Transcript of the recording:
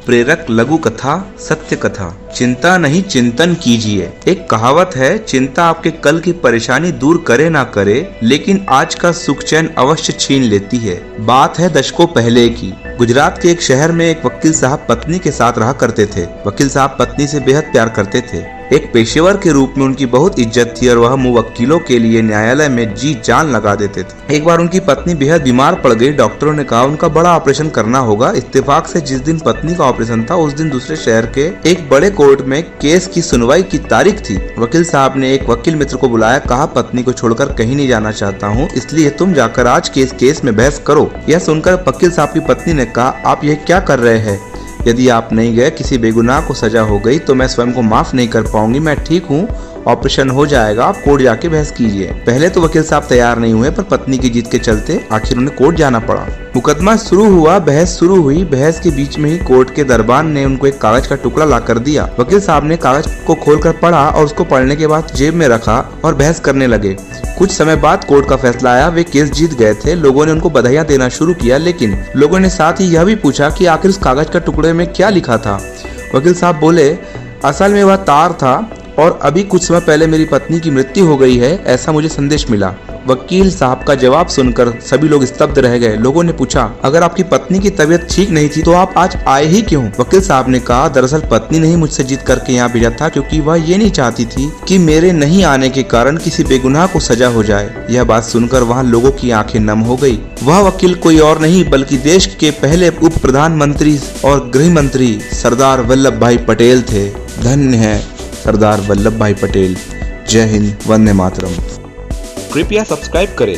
प्रेरक लघु कथा सत्य कथा। चिंता नहीं चिंतन कीजिए। एक कहावत है, चिंता आपके कल की परेशानी दूर करे ना करे, लेकिन आज का सुख चैन अवश्य छीन लेती है। बात है दशकों पहले की। गुजरात के एक शहर में एक वकील साहब पत्नी के साथ रहा करते थे। वकील साहब पत्नी से बेहद प्यार करते थे। एक पेशेवर के रूप में उनकी बहुत इज्जत थी और वह मुवक्किलों के लिए न्यायालय में जी जान लगा देते थे। एक बार उनकी पत्नी बेहद बीमार पड़ गई। डॉक्टरों ने कहा उनका बड़ा ऑपरेशन करना होगा। इत्तेफाक से जिस दिन पत्नी का ऑपरेशन था उस दिन दूसरे शहर के एक बड़े कोर्ट में केस की सुनवाई की तारीख थी। वकील साहब ने एक वकील मित्र को बुलाया, कहा पत्नी को छोड़कर कहीं नहीं जाना चाहता हूँ, इसलिए तुम जाकर आज के इस केस में बहस करो। यह सुनकर वकील साहब की पत्नी ने कहा, आप यह क्या कर रहे हैं? यदि आप नहीं गए, किसी बेगुनाह को सजा हो गई तो मैं स्वयं को माफ नहीं कर पाऊंगी। मैं ठीक हूँ, ऑपरेशन हो जाएगा, आप कोर्ट जाके बहस कीजिए। पहले तो वकील साहब तैयार नहीं हुए, पर पत्नी की जीत के चलते आखिर उन्हें कोर्ट जाना पड़ा। मुकदमा शुरू हुआ, बहस शुरू हुई। बहस के बीच में ही कोर्ट के दरबान ने उनको एक कागज का टुकड़ा ला कर दिया। वकील साहब ने कागज को खोलकर पढ़ा और उसको पढ़ने के बाद जेब में रखा और बहस करने लगे। कुछ समय बाद कोर्ट का फैसला आया। वे केस जीत गए थे। लोगों ने उनको बधाइयां देना शुरू किया, लेकिन लोगों ने साथ ही यह भी पूछा कि आखिर उस कागज का टुकड़े में क्या लिखा था। वकील साहब बोले, असल में वह तार था और अभी कुछ समय पहले मेरी पत्नी की मृत्यु हो गई है, ऐसा मुझे संदेश मिला। वकील साहब का जवाब सुनकर सभी लोग स्तब्ध रह गए। लोगों ने पूछा, अगर आपकी पत्नी की तबीयत ठीक नहीं थी तो आप आज आए ही क्यों? वकील साहब ने कहा, दरअसल पत्नी ने ही मुझसे जीत करके यहाँ भेजा था, क्योंकि वह ये नहीं चाहती थी कि मेरे नहीं आने के कारण किसी बेगुनाह को सजा हो जाए। यह बात सुनकर वहाँ लोगों की आंखें नम हो गई। वह वकील कोई और नहीं बल्कि देश के पहले उप प्रधानमंत्री और गृह मंत्री सरदार वल्लभ भाई पटेल थे। धन्य है सरदार वल्लभ भाई पटेल। जय हिंद, वंदे मातरम। कृपया सब्सक्राइब करें